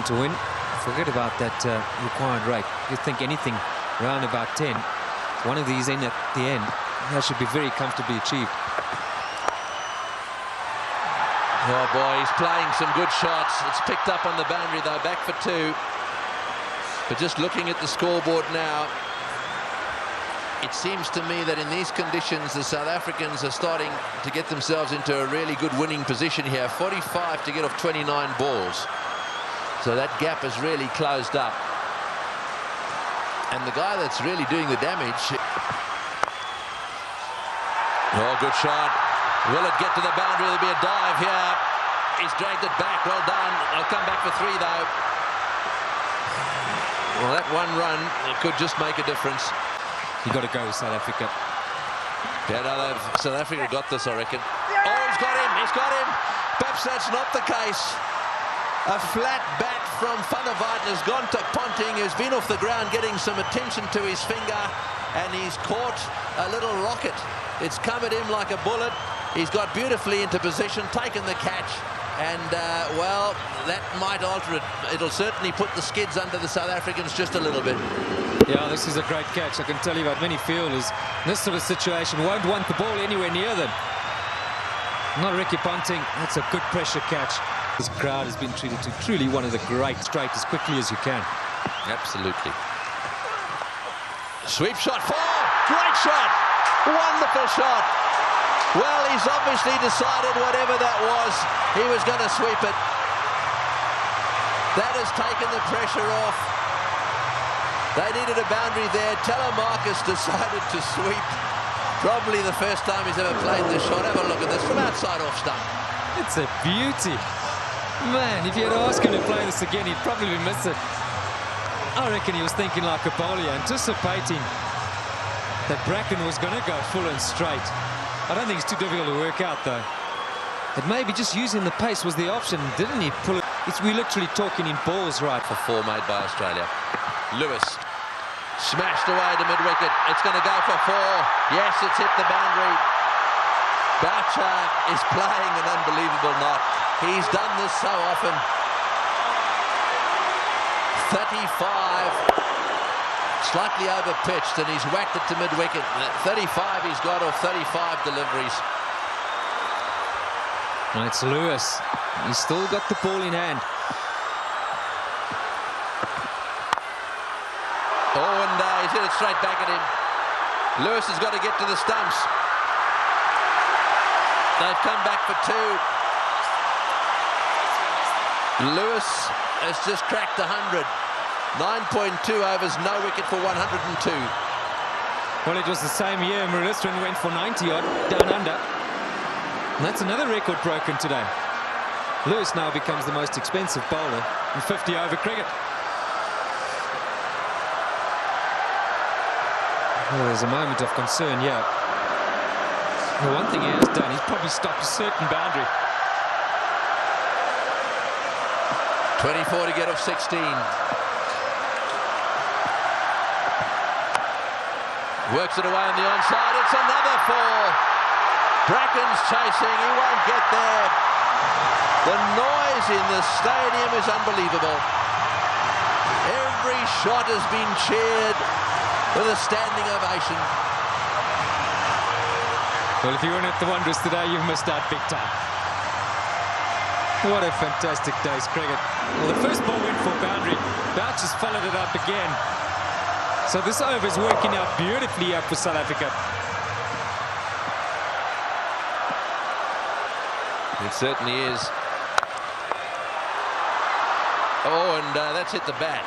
To win, forget about that required rate. You think anything around about 10, one of these in at the end, that should be very comfortably achieved. Oh boy, he's playing some good shots. It's picked up on the boundary though, back for 2. But just looking at the scoreboard now, it seems to me that in these conditions the South Africans are starting to get themselves into a really good winning position here. 45 to get off 29 balls. So that gap has really closed up. And the guy that's really doing the damage... Oh, good shot. Will it get to the boundary? There'll be a dive here. He's dragged it back. Well done. I'll come back for 3, though. Well, that one run could just make a difference. You've got to go, South Africa. Yeah, no, South Africa got this, I reckon. Oh, he's got him. He's got him. Perhaps that's not the case. A flat bat from Van der Vaart has gone to Ponting, who's been off the ground getting some attention to his finger, and he's caught a little rocket. It's come at him like a bullet. He's got beautifully into position, taken the catch, and, well, that might alter it. It'll certainly put the skids under the South Africans just a little bit. Yeah, this is a great catch. I can tell you about many fielders in this sort of situation won't want the ball anywhere near them. Not Ricky Ponting. That's a good pressure catch. This crowd has been treated to truly one of the great straight as quickly as you can. Absolutely. Sweep shot, 4! Great shot! Wonderful shot! Well, he's obviously decided whatever that was, he was going to sweep it. That has taken the pressure off. They needed a boundary there. Telemarcus decided to sweep. Probably the first time he's ever played this shot. Have a look at this from outside off stump. It's a beauty. Man, if you had asked him to play this again, he'd probably miss it. I reckon he was thinking like a bowler, anticipating that Bracken was going to go full and straight. I don't think it's too difficult to work out, though. But maybe just using the pace was the option, didn't he? Pull it. We're literally talking in balls, right? For 4 made by Australia. Lewis smashed away to mid-wicket. It's going to go for 4. Yes, it's hit the boundary. Boucher is playing an unbelievable knot. He's done this so often. 35. Slightly over-pitched, and he's whacked it to mid-wicket. 35 he's got off 35 deliveries. And it's Lewis. He's still got the ball in hand. Oh, and he's hit it straight back at him. Lewis has got to get to the stumps. They've come back for 2. Lewis has just cracked 100. 9.2 overs, no wicket for 102. Well, it was the same year Muralistran went for 90-odd down under. And that's another record broken today. Lewis now becomes the most expensive bowler in 50-over cricket. Well, there's a moment of concern here. The one thing he has done, he's probably stopped a certain boundary. 24 to get off 16. Works it away on the onside. It's another 4. Bracken's chasing. He won't get there. The noise in the stadium is unbelievable. Every shot has been cheered with a standing ovation. Well, if you weren't at the Wanderers today, you've missed out big time. What a fantastic day's cricket. Well, the first ball went for boundary. Boucher's followed it up again. So this over is working out beautifully up for South Africa. It certainly is. Oh, and that's hit the bat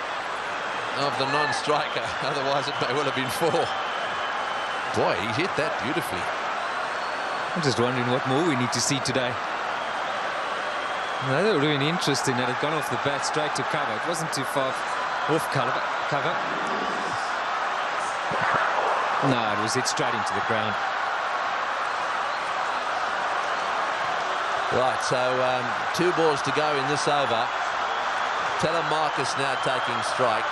of the non-striker. Otherwise, it may well have been 4. Boy, he hit that beautifully. I'm just wondering what more we need to see today. That would have been interesting that it gone off the bat straight to cover. It wasn't too far off cover. No, it was hit straight into the ground. Right, so 2 balls to go in this over. Telemarcus now taking strike.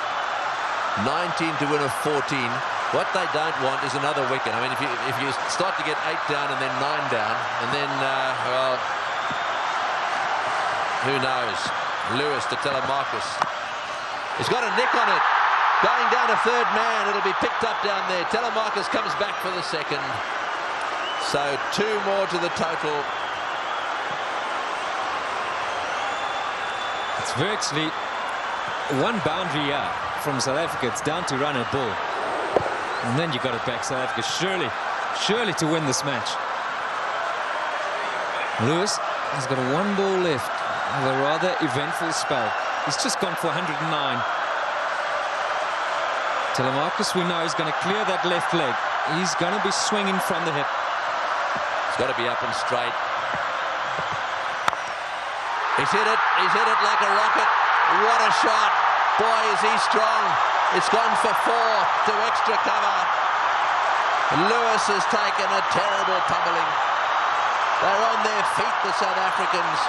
19 to win of 14. What they don't want is another wicket. I mean, if you start to get 8 down and then 9 down, and then, well, who knows? Lewis to Telemarcus. He's got a nick on it. Going down a third man. It'll be picked up down there. Telemarcus comes back for the second. So 2 more to the total. It's virtually 1 boundary out from South Africa. It's down to run a ball. And then you got it back, South Africa. Surely to win this match. Lewis has got 1 ball left of a rather eventful spell. He's just gone for 109. Telemarcus, we know, is going to clear that left leg. He's going to be swinging from the hip. It's got to be up and straight. He's hit it. He's hit it like a rocket. What a shot. Boy, is he strong. It's gone for 4 to extra cover. Lewis has taken a terrible pummeling. They're on their feet, the South Africans.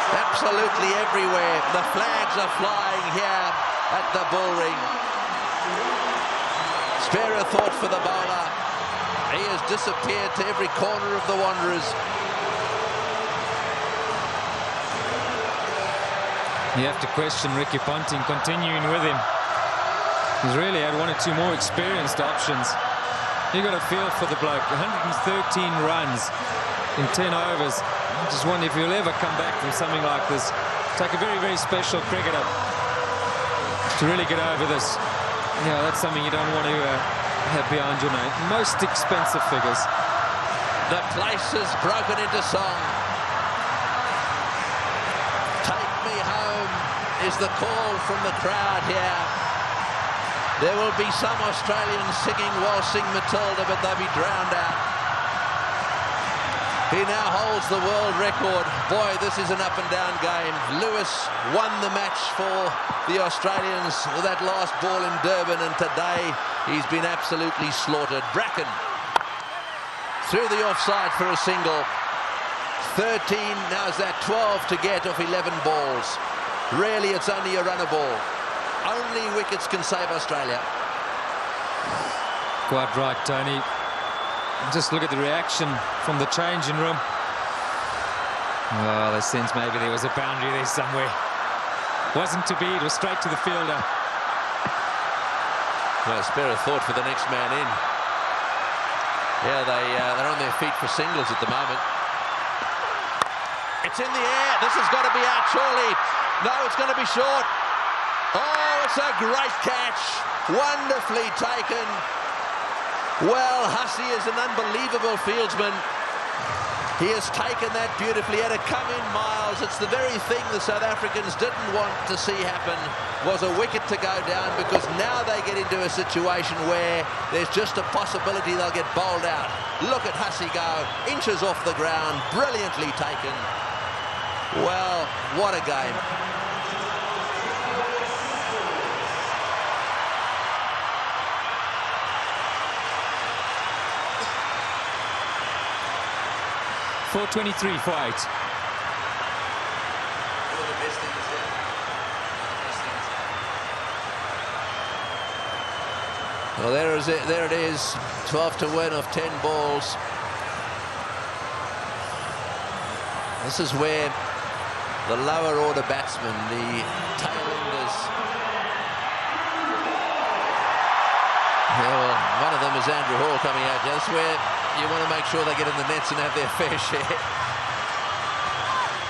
Absolutely everywhere. The flags are flying here at the bull ring. Spare a thought for the bowler. He has disappeared to every corner of the Wanderers. You have to question Ricky Ponting continuing with him. He's really had 1 or 2 more experienced options. You got a feel for the bloke. 113 runs in 10 overs. I just wonder if he'll ever come back from something like this. Take a very, very special cricketer to really get over this. Yeah, that's something you don't want to have behind your name. Most expensive figures. The place has broken into song. Take me home is the call from the crowd here. There will be some Australians singing Waltzing Matilda, but they'll be drowned out. He now holds the world record. Boy, this is an up-and-down game. Lewis won the match for the Australians with that last ball in Durban, and today he's been absolutely slaughtered. Bracken through the offside for a single. 13, now is that 12 to get off 11 balls. Really, it's only a runner ball. Only wickets can save Australia. Quite right, Tony. Just look at the reaction from the changing room. Well, I sense maybe there was a boundary there somewhere. Wasn't to be, it was straight to the fielder. Well, spare a thought for the next man in. Yeah, they're on their feet for singles at the moment. It's in the air. This has got to be out, surely. No, it's going to be short. Oh, it's a great catch. Wonderfully taken. Well, Hussey is an unbelievable fieldsman. He has taken that beautifully. He had to come in miles. It's the very thing the South Africans didn't want to see happen, was a wicket to go down, because now they get into a situation where there's just a possibility they'll get bowled out. Look at Hussey go, inches off the ground, brilliantly taken. Well, what a game. .423 for 8. Well, there it is. 12 to win off 10 balls. This is where the lower order batsmen, the tail-enders. Yeah, well, one of them is Andrew Hall coming out. That's where you want to make sure they get in the nets and have their fair share.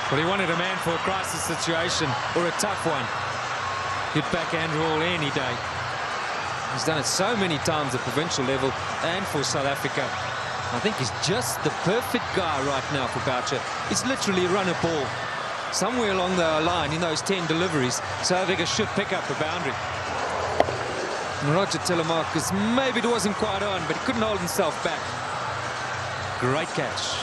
Well, he wanted a man for a crisis situation, or a tough one. He'd back Andrew Hall any day. He's done it so many times at provincial level and for South Africa. I think he's just the perfect guy right now for Boucher. He's literally run a ball. Somewhere along the line in those 10 deliveries, South Africa should pick up a boundary. And Roger Telemarcus, maybe it wasn't quite on, but he couldn't hold himself back. Great catch.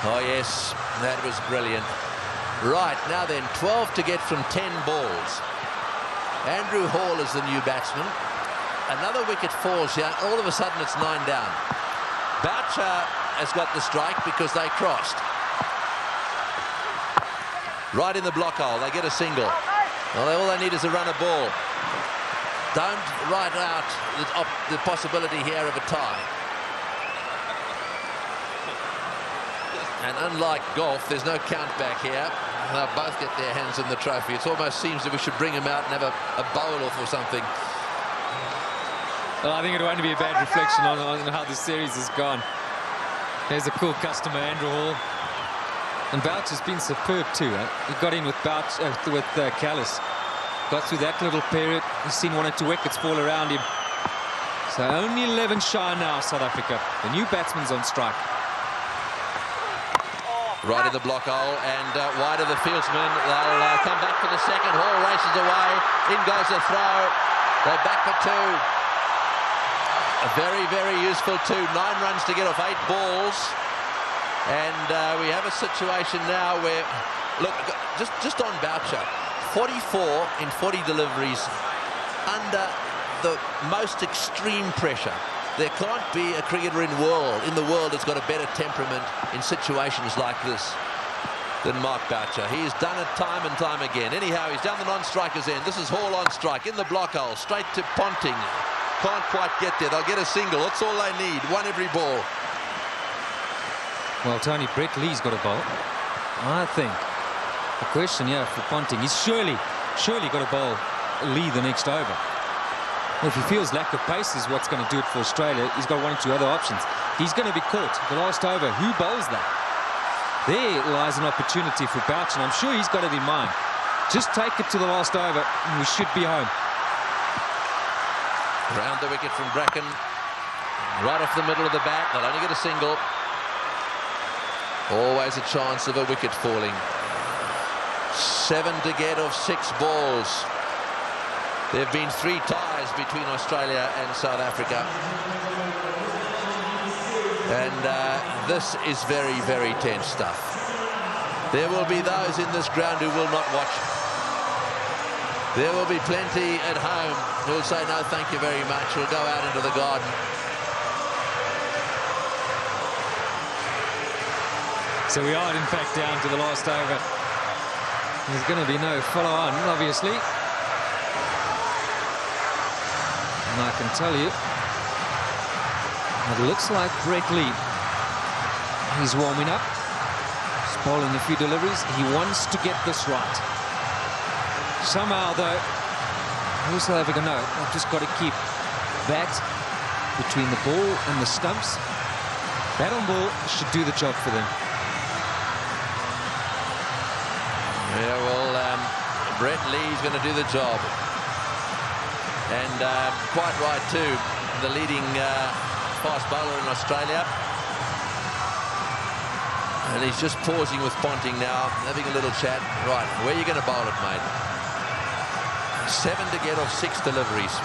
Oh, yes, that was brilliant. Right, now then, 12 to get from 10 balls. Andrew Hall is the new batsman. Another wicket falls here. All of a sudden, it's 9 down. Boucher has got the strike because they crossed. Right in the block hole, they get a single. Well, all they need is a run of ball. Don't write out the possibility here of a tie. And unlike golf, there's no count back here. They'll both get their hands in the trophy. It almost seems that we should bring them out and have a bowl-off or something. Well, I think it won't be a bad reflection on how this series has gone. There's a cool customer, Andrew Hall. And Bouch has been superb too. He got in with Callis. Got through that little period. He's seen 1 or 2 wickets fall around him. So only 11 shy now, South Africa. The new batsman's on strike. Right in the block hole and wide of the fieldsman. They'll come back for the second. Hall races away. In goes the throw. They're back for 2. A very, very useful 2. 9 runs to get off 8 balls. And we have a situation now where, look, just on Boucher, 44 in 40 deliveries under the most extreme pressure. There can't be a cricketer in the world that's got a better temperament in situations like this than Mark Boucher. He's done it time and time again. Anyhow, he's down the non-striker's end. This is Hall on strike in the block hole, straight to Ponting. Can't quite get there. They'll get a single. That's all they need. 1 every ball. Well, Tony, Brett Lee's got a bowl. I think the question here for Ponting is surely got to bowl Lee the next over. If he feels lack of pace is what's going to do it for Australia, he's got 1 or 2 other options. He's going to be caught the last over. Who bowls that? There lies an opportunity for Bouch, and I'm sure he's got it in mind. Just take it to the last over, and we should be home. Round the wicket from Bracken. Right off the middle of the bat. They'll only get a single. Always a chance of a wicket falling. 7 to get off 6 balls. There have been 3 ties between Australia and South Africa. And this is very, very tense stuff. There will be those in this ground who will not watch. There will be plenty at home who will say, no, thank you very much. We'll go out into the garden. So we are, in fact, down to the last over. There's going to be no follow-on, obviously. And I can tell you, it looks like Brett Lee. He's warming up. He's bowling a few deliveries. He wants to get this right. Somehow, though, who's South Africa? No, I've just got to keep that between the ball and the stumps. Bat on ball should do the job for them. Yeah, well, Brett Lee's going to do the job. And quite right, too. The leading fast bowler in Australia. And he's just pausing with Ponting now, having a little chat. Right, where are you going to bowl it, mate? 7 to get off 6 deliveries.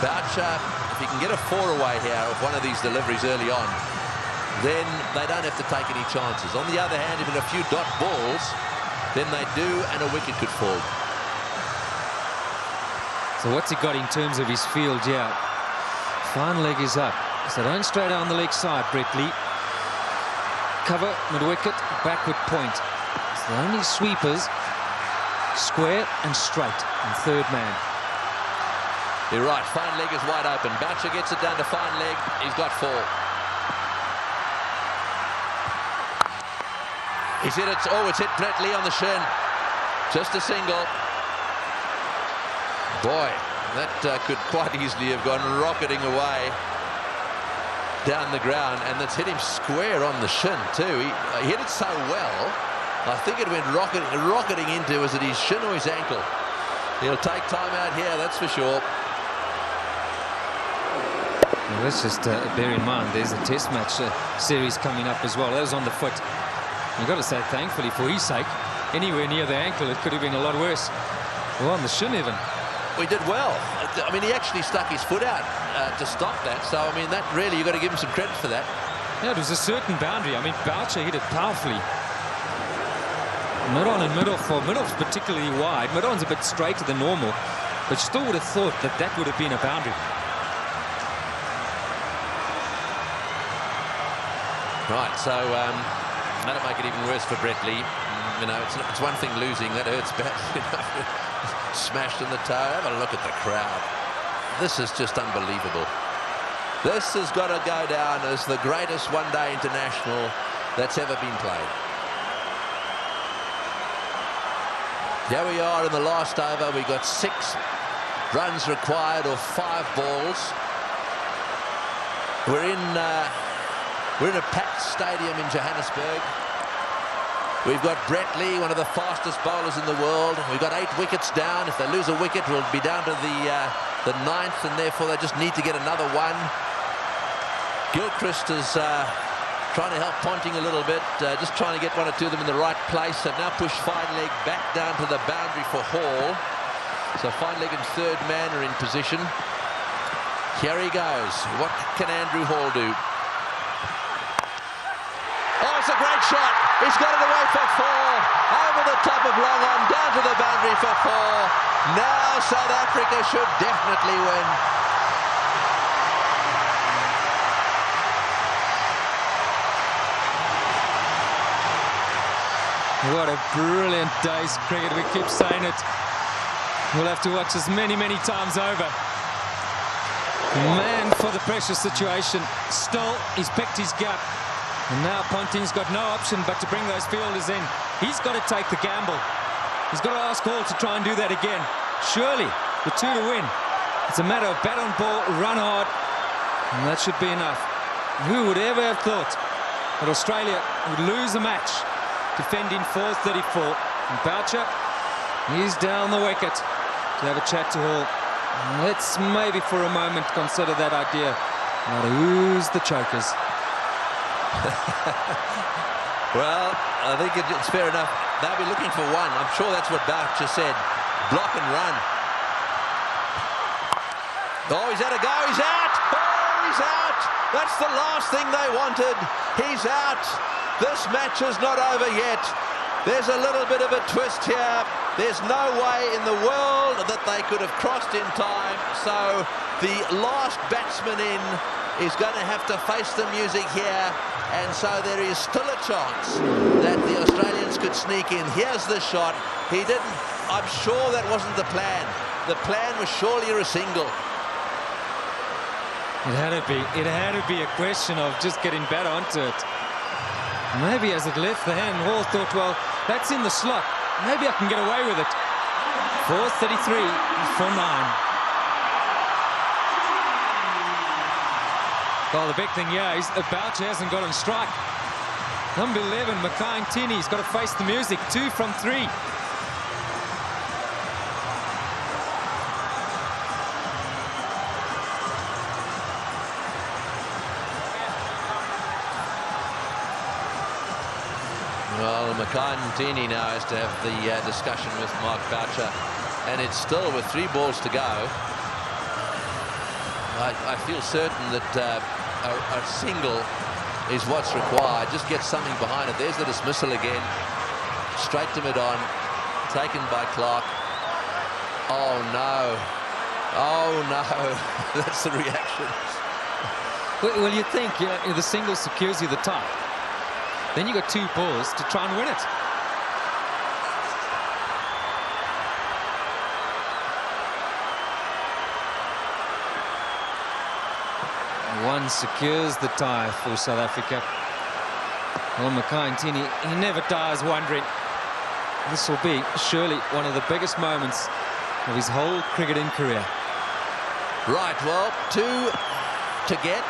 Boucher, if he can get a 4 away here of one of these deliveries early on, then they don't have to take any chances. On the other hand, if it a few dot balls, then they do, and a wicket could fall. So what's he got in terms of his field? Yeah, fine leg is up. So don't stray down the leg side, Brett Lee. Cover, mid-wicket, backward point. It's the only sweepers, square and straight, and third man. You're right, fine leg is wide open. Boucher gets it down to fine leg. He's got 4. He's hit it. Oh, it's hit Brett Lee on the shin. Just a single. Boy, that could quite easily have gone rocketing away down the ground, and that's hit him square on the shin too. He hit it so well, I think it went rocketing into, was it his shin or his ankle? He'll take time out here, that's for sure. Well, let's just bear in mind there's a test match series coming up as well. That was on the foot. You've got to say, thankfully for his sake, anywhere near the ankle, it could have been a lot worse. Well, on the shin even. We did well. I mean, he actually stuck his foot out to stop that. So, I mean, that really, you've got to give him some credit for that. Yeah, it was a certain boundary. I mean, Boucher hit it powerfully. Mid-on and mid-off, for mid-off's particularly wide. Mid-on's a bit straighter than normal, but you still would have thought that that would have been a boundary. Right, so that'll make it even worse for Brett Lee. You know, it's one thing losing, that hurts bad. Smashed in the toe. Have a look at the crowd. This is just unbelievable. This has got to go down as the greatest one-day international that's ever been played. Here we are in the last over. We got 6 runs required or 5 balls. We're in a packed stadium in Johannesburg. We've got Brett Lee, one of the fastest bowlers in the world. We've got 8 wickets down. If they lose a wicket, we'll be down to the 9th, and therefore they just need to get another one. Gilchrist is trying to help Ponting a little bit, just trying to get 1 or 2 of them in the right place. They've now pushed Fine Leg back down to the boundary for Hall. So Fine Leg and third man are in position. Here he goes. What can Andrew Hall do? Oh, it's a great shot. He's got it away for 4. Over the top of long on, down to the boundary for 4. Now South Africa should definitely win. What a brilliant day's cricket. We keep saying it. We'll have to watch this many, many times over. Man for the pressure situation. Still, he's picked his gap. And now Ponting's got no option but to bring those fielders in. He's got to take the gamble. He's got to ask Hall to try and do that again. Surely, with 2 to win. It's a matter of bat on ball, run hard, and that should be enough. Who would ever have thought that Australia would lose a match defending 434? And Boucher, he's down the wicket to have a chat to Hall. Let's maybe for a moment consider that idea. Now who's the chokers? Well, I think it's fair enough. They'll be looking for 1. I'm sure that's what Boucher said. Block and run. Oh, he's had a go. He's out. Oh, he's out. That's the last thing they wanted. He's out. This match is not over yet. There's a little bit of a twist here. There's no way in the world that they could have crossed in time. So the last batsman in is going to have to face the music here. And so there is still a chance that the Australians could sneak in. Here's the shot. He didn't. I'm sure that wasn't the plan. The plan was surely a single. It had to be. It had to be a question of just getting bat onto it. Maybe as it left the hand, Hall thought, well, that's in the slot. Maybe I can get away with it. 4:33 for 9. Well, the big thing here is Boucher hasn't got on strike. Number 11, Makhaya-Ntini, got to face the music. 2 from 3. Well, Makhaya-Ntini now has to have the discussion with Mark Boucher, and it's still with 3 balls to go. I feel certain that a single is what's required. Just get something behind it. There's the dismissal again. Straight to mid-on. Taken by Clark. Oh, no. Oh, no. That's the reaction. Well, you think the single secures you the tie. Then you got 2 balls to try and win it. One secures the tie for South Africa. Well, Makhaya-Ntini, he never dies wondering. This will be surely one of the biggest moments of his whole cricketing career. Right, well, 2 to get,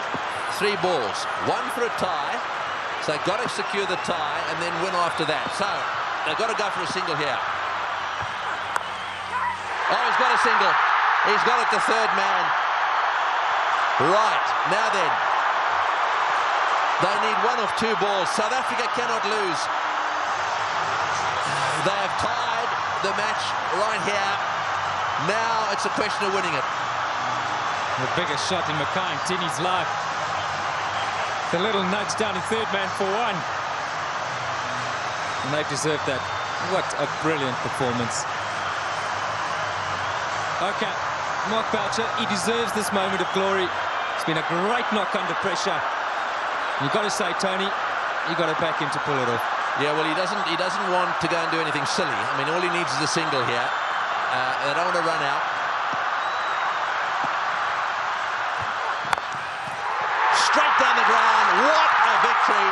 3 balls. 1 for a tie. So they've got to secure the tie and then win after that. So they've got to go for a single here. Oh, he's got a single. He's got it to third man. Right, now then. They need 1 of 2 balls. South Africa cannot lose. They have tied the match right here. Now it's a question of winning it. The biggest shot in Makhaya-Ntini's life. The little nudge down in third man for 1. And they deserve that. What a brilliant performance. Okay, Mark Boucher, he deserves this moment of glory. It's been a great knock under pressure. You've got to say, Tony, you've got to back him to pull it off. Yeah, well, he doesn't want to go and do anything silly. I mean, all he needs is a single here. They don't want to run out. Straight down the ground. What a victory.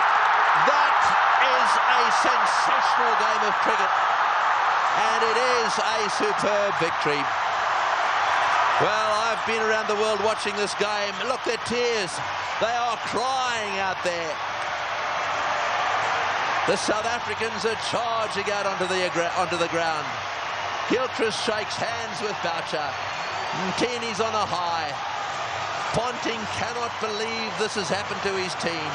That is a sensational game of cricket. And it is a superb victory. Well, I've been around the world watching this game. Look, their tears. They are crying out there. The South Africans are charging out onto the ground. Gilchrist shakes hands with Boucher. Mtini's on a high. Ponting cannot believe this has happened to his team.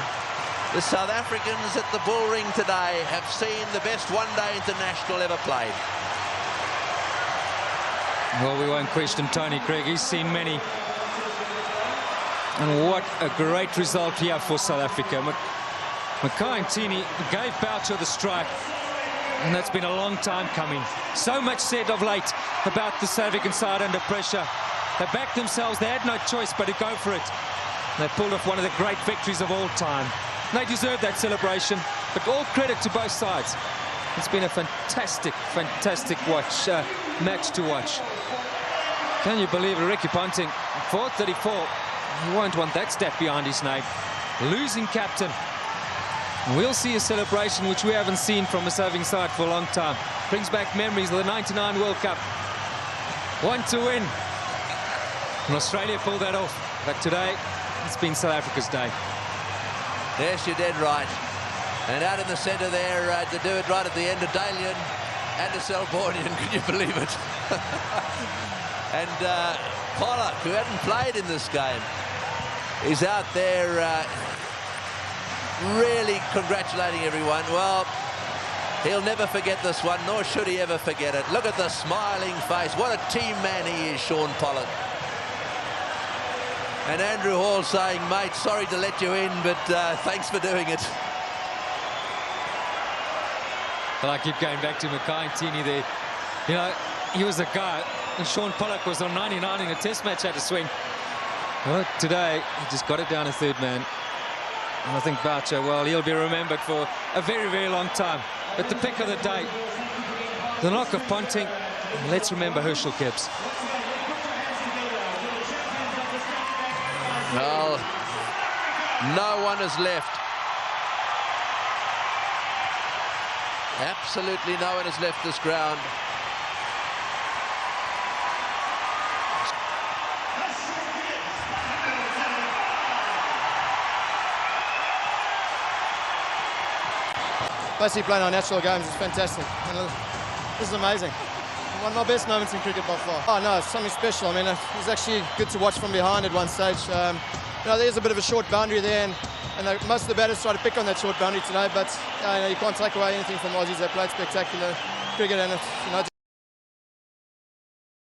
The South Africans at the Bullring today have seen the best one-day international ever played. Well, we won't question Tony Craig. He's seen many. And what a great result here for South Africa. Mackay Ntini gave Boucher the strike, and that's been a long time coming. So much said of late about the South African side under pressure. They backed themselves. They had no choice but to go for it. They pulled off one of the great victories of all time. They deserve that celebration, but all credit to both sides. It's been a fantastic, fantastic match to watch. Can you believe it? Ricky Ponting, 434. You won't want that stat behind his name. Losing captain. We'll see a celebration which we haven't seen from a serving side for a long time. Brings back memories of the '99 World Cup. One to win. And Australia pulled that off. But today, it's been South Africa's day. Yes, you're dead right. And out in the centre there, to do it right at the end of Dalian and the Selbornian, can you believe it? And Pollock, who hadn't played in this game, is out there really congratulating everyone. Well, he'll never forget this one, nor should he ever forget it. Look at the smiling face. What a team man he is, Shaun Pollock. And Andrew Hall saying, mate, sorry to let you in, but thanks for doing it. Well, I keep going back to Mackay Ntini there. You know, he was a guy, and Shaun Pollock was on 99 in a test match, had to swing. Well, today, he just got it down a third man. And I think Boucher, well, he'll be remembered for a very, very long time. But the pick of the day, the knock of Ponting, let's remember Herschelle Gibbs. Well, no one is left. Absolutely no one has left this ground. Basically playing our natural games is fantastic. And this is amazing. One of my best moments in cricket by far. Oh no, it's something special. I mean, it was actually good to watch from behind at one stage. You know, there's a bit of a short boundary there, and most of the batters try to pick on that short boundary today, but you know, you can't take away anything from Aussies. They played spectacular cricket, and you know,